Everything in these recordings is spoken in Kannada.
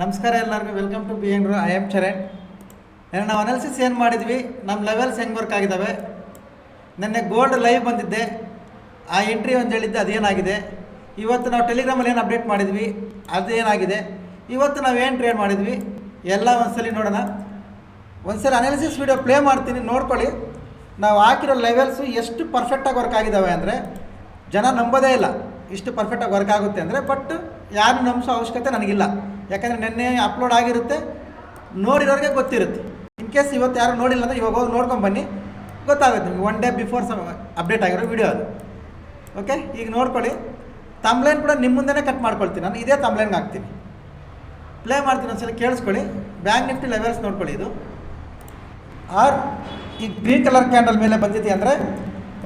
ನಮಸ್ಕಾರ ಎಲ್ಲರಿಗೂ, welcome to B N I am Charan. ನಾವು ಅನಾಲಿಸಿಸ್ ಏನು ಮಾಡಿದ್ವಿ, ನಮ್ಮ ಲೆವೆಲ್ಸ್ ಹೆಂಗೆ ವರ್ಕ್ ಆಗಿದ್ದಾವೆ. ನೆನ್ನೆ ಗೋಲ್ಡ್ ಲೈವ್ ಬಂದಿದ್ದೆ, ಆ ಎಂಟ್ರಿ ಒಂದು ಹೇಳಿದ್ದೆ, ಅದೇನಾಗಿದೆ. ಇವತ್ತು ನಾವು ಟೆಲಿಗ್ರಾಮಲ್ಲಿ ಏನು ಅಪ್ಡೇಟ್ ಮಾಡಿದ್ವಿ, ಅದೇನಾಗಿದೆ. ಇವತ್ತು ನಾವು ಏನು ಟ್ರೇಡ್ ಮಾಡಿದ್ವಿ ಎಲ್ಲ ಒಂದ್ಸಲಿ ನೋಡೋಣ. ಒಂದ್ಸಲಿ ಅನಾಲಿಸಿಸ್ ವಿಡಿಯೋ ಪ್ಲೇ ಮಾಡ್ತೀನಿ, ನೋಡ್ಕೊಳ್ಳಿ. ನಾವು ಹಾಕಿರೋ ಲೆವೆಲ್ಸು ಎಷ್ಟು ಪರ್ಫೆಕ್ಟಾಗಿ ವರ್ಕ್ ಆಗಿದ್ದಾವೆ ಅಂದರೆ ಜನ ನಂಬೋದೇ ಇಲ್ಲ ಇಷ್ಟು ಪರ್ಫೆಕ್ಟಾಗಿ ವರ್ಕ್ ಆಗುತ್ತೆ ಅಂದರೆ. ಬಟ್ ಯಾರು ನಂಬಿಸೋ ಅವಶ್ಯಕತೆ ನನಗಿಲ್ಲ, ಯಾಕಂದರೆ ನೆನ್ನೆ ಅಪ್ಲೋಡ್ ಆಗಿರುತ್ತೆ, ನೋಡಿರೋರಿಗೆ ಗೊತ್ತಿರುತ್ತೆ. ಇನ್ ಕೇಸ್ ಇವತ್ತು ಯಾರು ನೋಡಿಲ್ಲ ಅಂದರೆ ಇವಾಗ ಹೋಗಿ ನೋಡ್ಕೊಂಬನ್ನಿ, ಗೊತ್ತಾಗುತ್ತೆ ನಿಮ್ಗೆ. 1 ಡೇ ಬಿಫೋರ್ ಅಪ್ಡೇಟ್ ಆಗಿರೋ ವಿಡಿಯೋ ಅದು. ಓಕೆ, ಈಗ ನೋಡ್ಕೊಳ್ಳಿ. ತಮ್ಲೈನ್ ಕೂಡ ನಿಮ್ಮ ಮುಂದೆನೇ ಕಟ್ ಮಾಡ್ಕೊಳ್ತೀನಿ, ನಾನು ಇದೇ ತಮ್ಲೈನ್ಗೆ ಹಾಕ್ತೀನಿ. ಪ್ಲೇ ಮಾಡ್ತೀನಿ, ಒಂದ್ಸಲ ಕೇಳಿಸ್ಕೊಳ್ಳಿ. ಬ್ಯಾಂಕ್ ನಿಫ್ಟಿ ಲೆವೆಲ್ಸ್ ನೋಡ್ಕೊಳ್ಳಿ. ಇದು ಈ ಗ್ರೀನ್ ಕಲರ್ ಕ್ಯಾಂಡಲ್ ಮೇಲೆ ಬಂದಿದೆ ಅಂದರೆ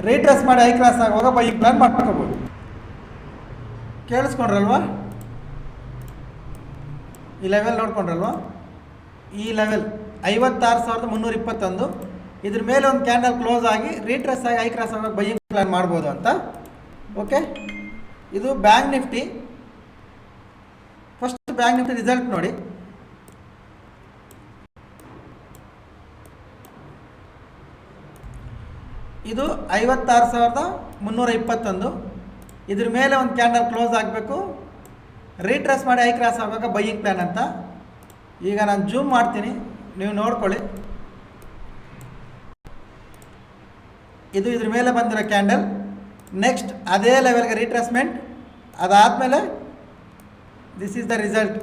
ರೀಟ್ರೇಸ್ ಮಾಡಿ ಐ ಕ್ರಾಸ್ ಆಗುವಾಗ ಬೈಯಿಂಗ್ ಪ್ಲಾನ್ ಮಾಡ್ಕೋಬೋದು. ಕೇಳಿಸ್ಕೊಂಡ್ರಲ್ವಾ? ಈ ಲೆವೆಲ್ ನೋಡ್ಕೊಂಡ್ರಲ್ವಾ? ಈ ಲೆವೆಲ್ 56,321. ಇದ್ರ ಮೇಲೆ ಒಂದು ಕ್ಯಾಂಡಲ್ ಕ್ಲೋಸ್ ಆಗಿ ರೀಟ್ರೇಸ್ ಆಗಿ ಐ ಕ್ರಾಸ್ ಆಗುವಾಗ ಬೈಯಿಂಗ್ ಪ್ಲಾನ್ ಮಾಡ್ಬೋದು ಅಂತ. ಓಕೆ, ಇದು bank Nifty. First bank Nifty result ನೋಡಿ. ಇದು 56,321. ಇದ್ರ ಮೇಲೆ ಒಂದು ಕ್ಯಾಂಡಲ್ ಕ್ಲೋಸ್ ಆಗಬೇಕು, ರೀಟ್ರೇಸ್ ಮಾಡಿ ಐ ಕ್ರಾಸ್ ಆಗುವಾಗ ಬೈಯಿಂಗ್ ಪ್ಲಾನ್ ಅಂತ. ಈಗ ನಾನು ಜೂಮ್ ಮಾಡ್ತೀನಿ, ನೀವು ನೋಡ್ಕೊಳ್ಳಿ. ಇದು ಇದ್ರ ಮೇಲೆ ಬಂದಿರೋ ಕ್ಯಾಂಡಲ್. ನೆಕ್ಸ್ಟ್ ಅದೇ ಲೆವೆಲ್ಗೆ ರೀಟ್ರೇಸ್ಮೆಂಟ್, ಅದಾದಮೇಲೆ ದಿಸ್ ಈಸ್ ದ ರಿಸಲ್ಟ್.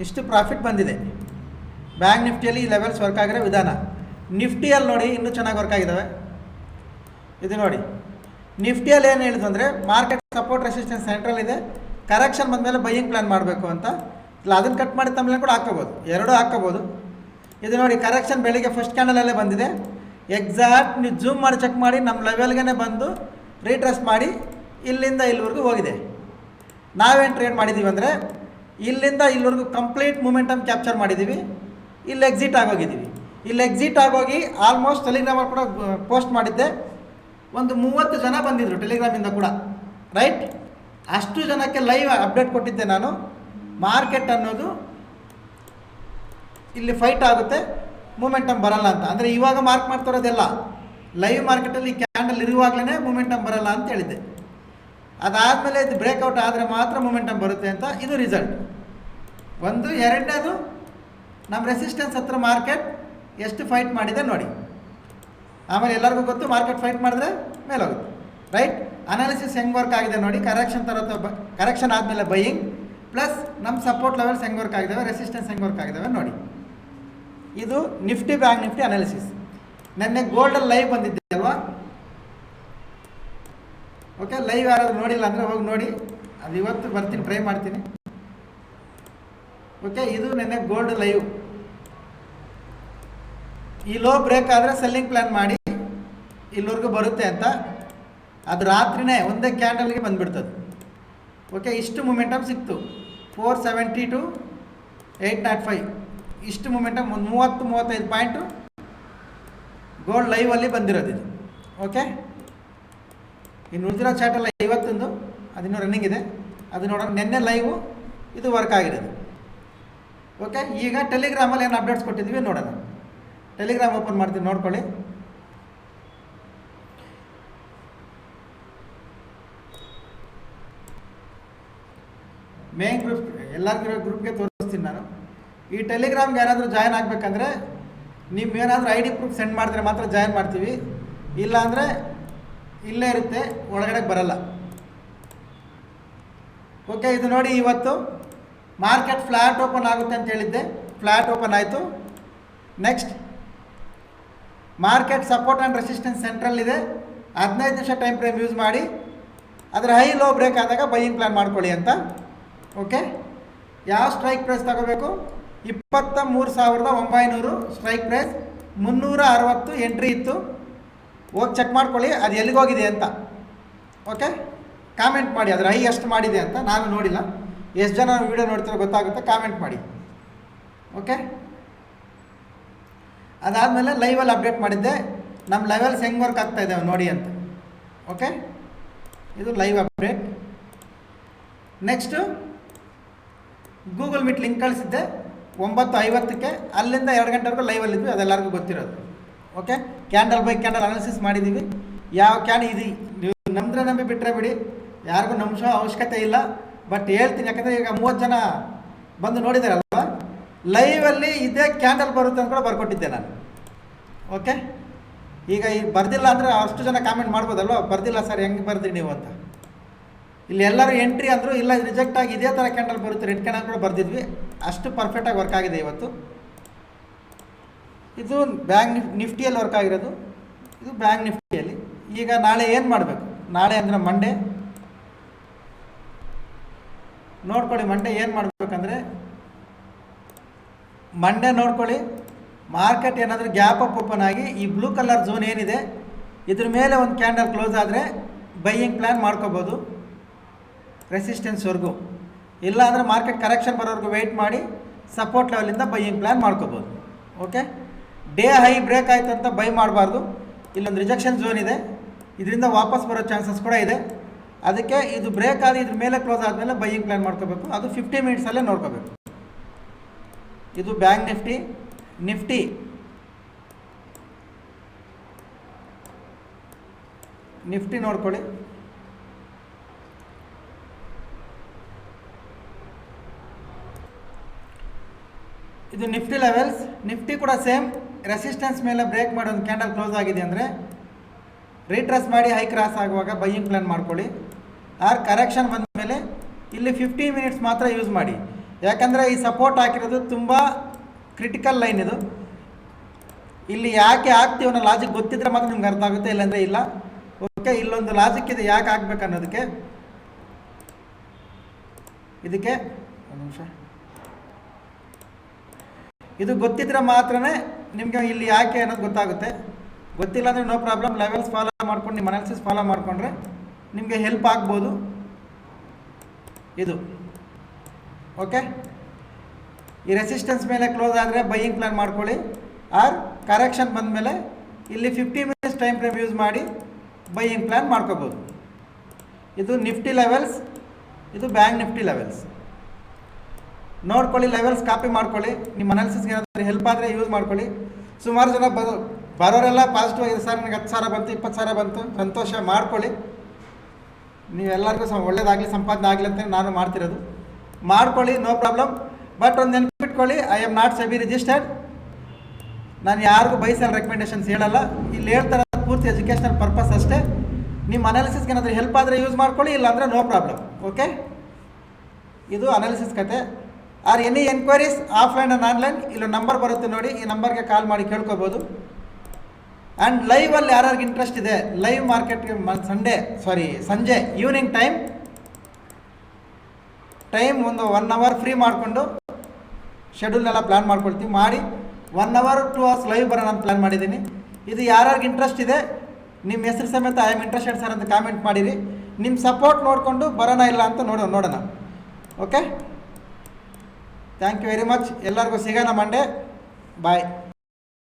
ಇಷ್ಟು ಪ್ರಾಫಿಟ್ ಬಂದಿದೆ ಬ್ಯಾಂಕ್ ನಿಫ್ಟಿಯಲ್ಲಿ. ಈ ಲೆವೆಲ್ಸ್ ವರ್ಕ್ ಆಗಿರೋ ವಿಧಾನ. ನಿಫ್ಟಿಯಲ್ಲಿ ನೋಡಿ ಇನ್ನೂ ಚೆನ್ನಾಗಿ ವರ್ಕ್ ಆಗಿದ್ದಾವೆ. ಇದು ನೋಡಿ, ನಿಫ್ಟಿಯಲ್ಲಿ ಏನು ಹೇಳಿದ್ರು ಅಂದರೆ ಮಾರ್ಕೆಟ್ ಸಪೋರ್ಟ್ ರೆಸಿಸ್ಟೆನ್ಸ್ ಸೆಂಟ್ರಲ್ ಇದೆ, ಕರೆಕ್ಷನ್ ಬಂದಮೇಲೆ ಬೈಯಿಂಗ್ ಪ್ಲಾನ್ ಮಾಡಬೇಕು ಅಂತ. ಇಲ್ಲ ಅದನ್ನು ಕಟ್ ಮಾಡಿ ತಮ್ಮಲ್ಲಿ ಕೂಡ ಹಾಕ್ಕೋಬೋದು, ಎರಡೂ ಹಾಕ್ಕೋಬೋದು. ಇದು ನೋಡಿ, ಕರೆಕ್ಷನ್ ಬೆಳಿಗ್ಗೆ ಫಸ್ಟ್ ಕ್ಯಾಂಡಲಲ್ಲೇ ಬಂದಿದೆ. ಎಕ್ಸಾಕ್ಟ್ ನೀವು ಜೂಮ್ ಮಾಡಿ ಚೆಕ್ ಮಾಡಿ ನಮ್ಮ ಲೆವೆಲ್ಗೆ ಬಂದು ರೀಟ್ರೇಸ್ ಮಾಡಿ ಇಲ್ಲಿಂದ ಇಲ್ಲಿವರೆಗೂ ಹೋಗಿದೆ. ನಾವೇನು ಟ್ರೇಡ್ ಮಾಡಿದ್ದೀವಿ ಅಂದರೆ ಇಲ್ಲಿಂದ ಇಲ್ಲಿವರೆಗೂ ಕಂಪ್ಲೀಟ್ ಮೂಮೆಂಟಮ್ ಕ್ಯಾಪ್ಚರ್ ಮಾಡಿದ್ದೀವಿ. ಇಲ್ಲಿ ಎಕ್ಸಿಟ್ ಆಗೋಗಿದ್ದೀವಿ. ಇಲ್ಲಿ ಎಕ್ಸಿಟ್ ಆಗೋಗಿ ಆಲ್ಮೋಸ್ಟ್ ಟೆಲಿಗ್ರಾಮಲ್ಲಿ ಕೂಡ ಪೋಸ್ಟ್ ಮಾಡಿದ್ದೆ. ಒಂದು 30 ಜನ ಬಂದಿದ್ದರು ಟೆಲಿಗ್ರಾಮಿಂದ ಕೂಡ, ರೈಟ್? ಅಷ್ಟು ಜನಕ್ಕೆ ಲೈವ್ ಅಪ್ಡೇಟ್ ಕೊಟ್ಟಿದ್ದೆ ನಾನು. ಮಾರ್ಕೆಟ್ ಅನ್ನೋದು ಇಲ್ಲಿ ಫೈಟ್ ಆಗುತ್ತೆ, ಮೂಮೆಂಟಮ್ ಬರಲ್ಲ ಅಂತ. ಅಂದರೆ ಇವಾಗ ಮಾರ್ಕ್ ಮಾಡ್ತಿರೋದೆಲ್ಲ ಲೈವ್ ಮಾರ್ಕೆಟಲ್ಲಿ ಕ್ಯಾಂಡಲ್ ಇರುವಾಗಲೇ ಮೂಮೆಂಟಮ್ ಬರಲ್ಲ ಅಂತ ಹೇಳಿದ್ದೆ. ಅದಾದಮೇಲೆ ಇದು ಬ್ರೇಕ್ಔಟ್ ಆದರೆ ಮಾತ್ರ ಮೂಮೆಂಟಮ್ ಬರುತ್ತೆ ಅಂತ. ಇದು ರಿಸಲ್ಟ್ ಒಂದು. ಎರಡನೇದು, ನಮ್ಮ ರೆಸಿಸ್ಟೆನ್ಸ್ ಹತ್ರ ಮಾರ್ಕೆಟ್ ಎಷ್ಟು ಫೈಟ್ ಮಾಡಿದೆ ನೋಡಿ. ಆಮೇಲೆ ಎಲ್ಲರಿಗೂ ಗೊತ್ತು ಮಾರ್ಕೆಟ್ ಫೈಟ್ ಮಾಡಿದ್ರೆ ಮೇಲೆ ಹೋಗುತ್ತೆ, ರೈಟ್? ಅನಾಲಿಸಿಸ್ ಹೆಂಗೆ ವರ್ಕ್ ಆಗಿದೆ ನೋಡಿ. ಕರೆಕ್ಷನ್ ಕರೆಕ್ಷನ್ ಆದಮೇಲೆ ಬೈಯಿಂಗ್ ಪ್ಲಸ್ ನಮ್ಮ ಸಪೋರ್ಟ್ ಲೆವೆಲ್ಸ್ ಹೆಂಗೆ ವರ್ಕ್ ಆಗಿದ್ದಾವೆ, ರೆಸಿಸ್ಟೆನ್ಸ್ ಹೆಂಗೆ ವರ್ಕ್ ಆಗಿದ್ದಾವೆ ನೋಡಿ. ಇದು ನಿಫ್ಟಿ ಬ್ಯಾಂಕ್ ನಿಫ್ಟಿ ಅನಾಲಿಸಿಸ್. ನೆನ್ನೆ ಗೋಲ್ಡಲ್ಲಿ ಲೈವ್ ಬಂದಿದ್ದೆ ಅಲ್ವಾ? ಓಕೆ, ಲೈವ್ ಯಾರಾದರೂ ನೋಡಿಲ್ಲ ಅಂದರೆ ಹೋಗಿ ನೋಡಿ. ಅದು ಇವತ್ತು ಬರ್ತೀನಿ, ಟ್ರೈ ಮಾಡ್ತೀನಿ. ಓಕೆ, ಇದು ನೆನ್ನೆ ಗೋಲ್ಡ್ ಲೈವ್. ಈ ಲೋ ಬ್ರೇಕ್ ಆದರೆ ಸೆಲ್ಲಿಂಗ್ ಪ್ಲ್ಯಾನ್ ಮಾಡಿ ಇಲ್ಲಿವರೆಗೂ ಬರುತ್ತೆ ಅಂತ. ಅದು ರಾತ್ರಿನೇ ಒಂದೇ ಕ್ಯಾಂಡಲ್ಗೆ ಬಂದುಬಿಡ್ತದೆ. ಓಕೆ, ಇಷ್ಟು ಮೂಮೆಂಟಮ್ ಸಿಕ್ತು. 470 to 805 ಇಷ್ಟು ಮೂಮೆಂಟಮ್. ಒಂದು 30-35 ಪಾಯಿಂಟು ಗೋಲ್ಡ್ ಲೈವಲ್ಲಿ ಬಂದಿರೋದು ಇದು. ಓಕೆ, ಇನ್ನು ಉಳಿದಿರೋ ಚಾಟೆಲ್ಲ ಇವತ್ತೊಂದು ಅದಿನ್ನೂ ರನ್ನಿಂಗ್ ಇದೆ, ಅದು ನೋಡೋಣ. ನಿನ್ನೆ ಲೈವು ಇದು ವರ್ಕ್ ಆಗಿರೋದು. ಓಕೆ, ಈಗ ಟೆಲಿಗ್ರಾಮಲ್ಲಿ ಏನು ಅಪ್ಡೇಟ್ಸ್ ಕೊಟ್ಟಿದ್ವಿ ನೋಡೋಣ. ಟೆಲಿಗ್ರಾಮ್ ಓಪನ್ ಮಾಡ್ತೀನಿ, ನೋಡ್ಕೊಳ್ಳಿ. ಮೇನ್ ಗ್ರೂಪ್ ಎಲ್ಲರಿಗೂ ಗ್ರೂಪ್ಗೆ ತೋರಿಸ್ತೀನಿ ನಾನು. ಈ ಟೆಲಿಗ್ರಾಮ್ಗೆ ಯಾರಾದರೂ ಜಾಯ್ನ್ ಆಗಬೇಕಂದ್ರೆ ನೀವೇನಾದರೂ ID ಪ್ರೂಫ್ ಸೆಂಡ್ ಮಾಡಿದ್ರೆ ಮಾತ್ರ ಜಾಯ್ನ್ ಮಾಡ್ತೀವಿ, ಇಲ್ಲಾಂದರೆ ಇಲ್ಲೇ ಇರುತ್ತೆ, ಒಳಗಡೆ ಬರಲ್ಲ. ಓಕೆ, ಇದು ನೋಡಿ, ಇವತ್ತು ಮಾರ್ಕೆಟ್ ಫ್ಲ್ಯಾಟ್ ಓಪನ್ ಆಗುತ್ತೆ ಅಂತ ಹೇಳಿದ್ದೆ, ಫ್ಲ್ಯಾಟ್ ಓಪನ್ ಆಯಿತು. Next market support and resistance central ಇದೆ. 15 ನಿಮಿಷ ಟೈಮ್ ಫ್ರೇಮ್ ಯೂಸ್ ಮಾಡಿ ಅದರ ಹೈ ಲೋ ಬ್ರೇಕ್ ಆದಾಗ ಬೈಯಿಂಗ್ ಪ್ಲಾನ್ ಮಾಡ್ಕೊಳ್ಳಿ ಅಂತ. ಓಕೆ, ಯಾವ ಸ್ಟ್ರೈಕ್ ಪ್ರೈಸ್ ತಗೋಬೇಕು? 23,900 ಸ್ಟ್ರೈಕ್ ಪ್ರೈಸ್. 360 ಎಂಟ್ರಿ ಇತ್ತು. ಹೋಗಿ ಚೆಕ್ ಮಾಡ್ಕೊಳ್ಳಿ ಅದು ಎಲ್ಲಿಗೆ ಹೋಗಿದೆ ಅಂತ. ಓಕೆ, ಕಾಮೆಂಟ್ ಮಾಡಿ ಅದರ ಹೈ ಎಷ್ಟು ಮಾಡಿದೆ ಅಂತ. ನಾನು ನೋಡಿಲ್ಲ, ಎಷ್ಟು ಜನ ವೀಡಿಯೋ ನೋಡ್ತಿರೋ ಗೊತ್ತಾಗುತ್ತೆ, ಕಾಮೆಂಟ್ ಮಾಡಿ. ಓಕೆ, ಅದಾದಮೇಲೆ ಲೈವಲ್ಲಿ ಅಪ್ಡೇಟ್ ಮಾಡಿದ್ದೆ ನಮ್ಮ ಲೆವೆಲ್ಸ್ ಹೆಂಗೆ ವರ್ಕ್ ಆಗ್ತಾ ಇದ್ದಾವೆ ನೋಡಿ ಅಂತ. ಓಕೆ, ಇದು live update. Next Google meet link ಕಳಿಸಿದ್ದೆ 9:50ಕ್ಕೆ, ಅಲ್ಲಿಂದ 2 ಗಂಟೆವರೆಗೂ ಲೈವಲ್ಲಿದ್ವಿ, ಅದೆಲ್ಲರಿಗೂ ಗೊತ್ತಿರೋದು. Okay, candle by candle analysis ಮಾಡಿದ್ದೀವಿ. ಯಾವ ಇದು ನೀವು ನಂಬಿದ್ರೆ ನಂಬಿ ಬಿಟ್ಟರೆ ಬಿಡಿ, ಯಾರಿಗೂ ನಂಬಿಸೋ ಅವಶ್ಯಕತೆ ಇಲ್ಲ. ಬಟ್ ಹೇಳ್ತೀನಿ, ಯಾಕಂದರೆ ಈಗ 30 ಜನ ಬಂದು ನೋಡಿದಾರಲ್ವ, ಲೈವಲ್ಲಿ ಇದೇ ಕ್ಯಾಂಡಲ್ ಬರುತ್ತೆ ಅಂತ ಕೂಡ ಬರ್ಕೊಟ್ಟಿದ್ದೆ ನಾನು. ಓಕೆ, ಈಗ ಈ ಬರ್ದಿಲ್ಲ ಅಂದರೆ ಅಷ್ಟು ಜನ ಕಾಮೆಂಟ್ ಮಾಡ್ಬೋದಲ್ವ, ಬರ್ದಿಲ್ಲ ಸರ್ ಹೆಂಗೆ ಬರ್ದ್ರಿ ನೀವು ಅಂತ. ಇಲ್ಲಿ ಎಲ್ಲರೂ ಎಂಟ್ರಿ ಅಂದರು, ಇಲ್ಲ ರಿಜೆಕ್ಟ್ ಆಗಿ ಇದೇ ಥರ ಕ್ಯಾಂಡಲ್ ಬರುತ್ತೆ ರೆಡ್ ಕ್ಯಾಂಡಲ್ ಕೂಡ ಬರ್ದಿದ್ವಿ. ಅಷ್ಟು ಪರ್ಫೆಕ್ಟಾಗಿ ವರ್ಕ್ ಆಗಿದೆ ಇವತ್ತು. ಇದು ಬ್ಯಾಂಕ್ ನಿಫ್ಟಿಯಲ್ಲಿ ವರ್ಕ್ ಆಗಿರೋದು, ಇದು ಬ್ಯಾಂಕ್ ನಿಫ್ಟಿಯಲ್ಲಿ. ಈಗ ನಾಳೆ ಏನು ಮಾಡಬೇಕು, ನಾಳೆ ಅಂದರೆ ಮಂಡೇ ನೋಡ್ಕೊಳ್ಳಿ. ಮಂಡೇ ಏನು ಮಾಡಬೇಕಂದ್ರೆ, ಮಂಡೇ ನೋಡ್ಕೊಳ್ಳಿ, ಮಾರ್ಕೆಟ್ ಏನಾದರೂ ಗ್ಯಾಪ್ ಅಪ್ ಓಪನ್ ಆಗಿ ಈ ಬ್ಲೂ ಕಲರ್ ಝೋನ್ ಏನಿದೆ ಇದ್ರ ಮೇಲೆ ಒಂದು ಕ್ಯಾಂಡಲ್ ಕ್ಲೋಸ್ ಆದರೆ ಬೈಯಿಂಗ್ ಪ್ಲ್ಯಾನ್ ಮಾಡ್ಕೋಬೋದು ರೆಸಿಸ್ಟೆನ್ಸ್ವರೆಗೂ. ಇಲ್ಲ ಅಂದರೆ ಮಾರ್ಕೆಟ್ ಕರೆಕ್ಷನ್ ಬರೋವರೆಗೂ ವೆಯ್ಟ್ ಮಾಡಿ ಸಪೋರ್ಟ್ ಲೆವೆಲಿಂದ ಬೈಯಿಂಗ್ ಪ್ಲ್ಯಾನ್ ಮಾಡ್ಕೋಬೋದು. ಓಕೆ, ಡೇ ಹೈ ಬ್ರೇಕ್ ಆಯಿತು ಅಂತ ಬೈ ಮಾಡಬಾರ್ದು. ಇಲ್ಲೊಂದು ರಿಜೆಕ್ಷನ್ ಝೋನ್ ಇದೆ, ಇದರಿಂದ ವಾಪಸ್ ಬರೋ ಚಾನ್ಸಸ್ ಕೂಡ ಇದೆ. ಅದಕ್ಕೆ ಇದು ಬ್ರೇಕ್ ಆಗಿ ಇದ್ರ ಮೇಲೆ ಕ್ಲೋಸ್ ಆದಮೇಲೆ ಬೈಯಿಂಗ್ ಪ್ಲ್ಯಾನ್ ಮಾಡ್ಕೋಬೇಕು. ಅದು 50 ಮಿನಿಟ್ಸಲ್ಲೇ ನೋಡ್ಕೋಬೇಕು. ಇದು ಬ್ಯಾಂಕ್ ನಿಫ್ಟಿ ನೋಡ್ಕೊಳ್ಳಿ. ಇದು ನಿಫ್ಟಿ ಲೆವೆಲ್ಸ್. ನಿಫ್ಟಿ ಕೂಡ ಸೇಮ್ ರೆಸಿಸ್ಟೆನ್ಸ್ ಮೇಲೆ ಬ್ರೇಕ್ ಮಾಡಿ ಒಂದು ಕ್ಯಾಂಡಲ್ ಕ್ಲೋಸ್ ಆಗಿದೆ ಅಂದರೆ ರೀಟ್ರೇಸ್ ಮಾಡಿ ಹೈ ಕ್ರಾಸ್ ಆಗುವಾಗ ಬೈಯಿಂಗ್ ಪ್ಲ್ಯಾನ್ ಮಾಡ್ಕೊಳ್ಳಿ. ಆರ್ ಕರೆಕ್ಷನ್ ಬಂದ ಮೇಲೆ ಇಲ್ಲಿ 50 ಮಿನಿಟ್ಸ್ ಮಾತ್ರ ಯೂಸ್ ಮಾಡಿ. ಯಾಕಂದರೆ ಈ ಸಪೋರ್ಟ್ ಹಾಕಿರೋದು ತುಂಬ ಕ್ರಿಟಿಕಲ್ ಲೈನ್. ಇದು ಇಲ್ಲಿ ಯಾಕೆ ಹಾಕ್ತೀವಿ ಅನ್ನೋ ಲಾಜಿಕ್ ಗೊತ್ತಿದ್ರೆ ಮಾತ್ರ ನಿಮ್ಗೆ ಅರ್ಥ ಆಗುತ್ತೆ, ಇಲ್ಲಾಂದರೆ ಇಲ್ಲ. ಓಕೆ, ಇಲ್ಲೊಂದು ಲಾಜಿಕ್ ಇದೆ ಯಾಕೆ ಹಾಕ್ಬೇಕು ಅನ್ನೋದಕ್ಕೆ. ಇದಕ್ಕೆ ಒಂದು ನಿಮಿಷ, ಇದು ಗೊತ್ತಿದ್ರೆ ಮಾತ್ರ ನಿಮಗೆ ಇಲ್ಲಿ ಯಾಕೆ ಅನ್ನೋದು ಗೊತ್ತಾಗುತ್ತೆ. ಗೊತ್ತಿಲ್ಲ ಅಂದರೆ ನೋ ಪ್ರಾಬ್ಲಮ್, ಲೆವೆಲ್ಸ್ ಫಾಲೋ ಮಾಡ್ಕೊಂಡು ನಿಮ್ಮ ಅನಾಲಿಸಿಸ್ ಫಾಲೋ ಮಾಡಿಕೊಂಡ್ರೆ ನಿಮಗೆ ಹೆಲ್ಪ್ ಆಗ್ಬೋದು. ಇದು ಓಕೆ, ಈ ರೆಸಿಸ್ಟೆನ್ಸ್ ಮೇಲೆ ಕ್ಲೋಸ್ ಆದರೆ ಬೈಯಿಂಗ್ ಪ್ಲ್ಯಾನ್ ಮಾಡ್ಕೊಳ್ಳಿ. ಆರ್ ಕರೆಕ್ಷನ್ ಬಂದ ಮೇಲೆ ಇಲ್ಲಿ 50 ಮಿನಿಟ್ಸ್ ಟೈಮ್ ಫ್ರೇಮ್ ಯೂಸ್ ಮಾಡಿ ಬೈಯಿಂಗ್ ಪ್ಲ್ಯಾನ್ ಮಾಡ್ಕೋಬೋದು. ಇದು ನಿಫ್ಟಿ ಲೆವೆಲ್ಸ್, ಇದು ಬ್ಯಾಂಕ್ ನಿಫ್ಟಿ ಲೆವೆಲ್ಸ್ ನೋಡ್ಕೊಳ್ಳಿ. ಲೆವೆಲ್ಸ್ ಕಾಪಿ ಮಾಡ್ಕೊಳ್ಳಿ, ನಿಮ್ಮ ಅನಾಲಿಸಿಸ್ಗೆ ಏನಾದರೂ ಹೆಲ್ಪ್ ಆದರೆ ಯೂಸ್ ಮಾಡ್ಕೊಳ್ಳಿ. ಸುಮಾರು ಜನ ಬರೋರೆಲ್ಲ ಪಾಸಿಟಿವ್ ಆಗಿದೆ, ಸರ್ ನನಗೆ 10,000 ಬಂತು, 20,000 ಬಂತು, ಸಂತೋಷ ಮಾಡ್ಕೊಳ್ಳಿ. ನೀವೆಲ್ಲರಿಗೂ ಒಳ್ಳೇದಾಗಲಿ, ಸಂಪಾದನೆ ಆಗಲಿ ಅಂತ ನಾನು ಮಾಡ್ತಿರೋದು. ಮಾಡ್ಕೊಳ್ಳಿ, ನೋ ಪ್ರಾಬ್ಲಮ್. ಬಟ್ ಒಂದು ನೆನಪಿಟ್ಕೊಳ್ಳಿ, I am not SEBI registered. ನಾನು ಯಾರಿಗೂ ಬೈಸಲ್ ರೆಕಮೆಂಡೇಷನ್ಸ್ ಹೇಳಲ್ಲ. ಇಲ್ಲಿ ಹೇಳ್ತಾರೆ ಪೂರ್ತಿ ಎಜುಕೇಷನಲ್ ಪರ್ಪಸ್ ಅಷ್ಟೇ. ನಿಮ್ಮ ಅನಾಲಿಸಿಸ್ಗೆ ಏನಾದರೂ ಹೆಲ್ಪ್ ಆದರೆ ಯೂಸ್ ಮಾಡ್ಕೊಳ್ಳಿ, ಇಲ್ಲಾಂದರೆ ನೋ ಪ್ರಾಬ್ಲಮ್. ಓಕೆ, ಇದು ಅನಾಲಿಸಿಸ್ ಕತೆ. R any enquiries offline and online, ಇಲ್ಲೊಂದು ನಂಬರ್ ಬರುತ್ತೆ ನೋಡಿ, ಈ ನಂಬರ್ಗೆ ಕಾಲ್ ಮಾಡಿ ಕೇಳ್ಕೊಬೋದು. ಆ್ಯಂಡ್ ಲೈವಲ್ಲಿ ಯಾರ್ಯಾರಿಗೆ ಇಂಟ್ರೆಸ್ಟ್ ಇದೆ, ಲೈವ್ ಮಾರ್ಕೆಟ್ಗೆ ಸಂಜೆ ಈವ್ನಿಂಗ್ ಟೈಮ್ ಒಂದು 1 ಅವರ್ ಫ್ರೀ ಮಾಡಿಕೊಂಡು ಶೆಡ್ಯೂಲ್ನೆಲ್ಲ ಪ್ಲ್ಯಾನ್ ಮಾಡ್ಕೊಳ್ತೀವಿ. ಮಾಡಿ 1 ಅವರ್ 2 ಅವರ್ಸ್ ಲೈವ್ ಬರೋಣ ಅಂತ ಪ್ಲ್ಯಾನ್ ಮಾಡಿದ್ದೀನಿ. ಇದು ಯಾರ್ಯಾರಿಗೆ ಇಂಟ್ರೆಸ್ಟ್ ಇದೆ, ನಿಮ್ಮ ಹೆಸರು ಸಮೇತ ಐ ಆಮ್ ಇಂಟ್ರೆಸ್ಟೆಡ್ ಸರ್ ಅಂತ ಕಾಮೆಂಟ್ ಮಾಡಿರಿ. ನಿಮ್ಮ ಸಪೋರ್ಟ್ ನೋಡಿಕೊಂಡು ಬರೋಣ ಇಲ್ಲ ಅಂತ ನೋಡೋಣ. Okay, thank you very much. ಎಲ್ಲರಿಗೂ ಸಿಗೋಣ ಮಂಡೇ. ಬಾಯ್.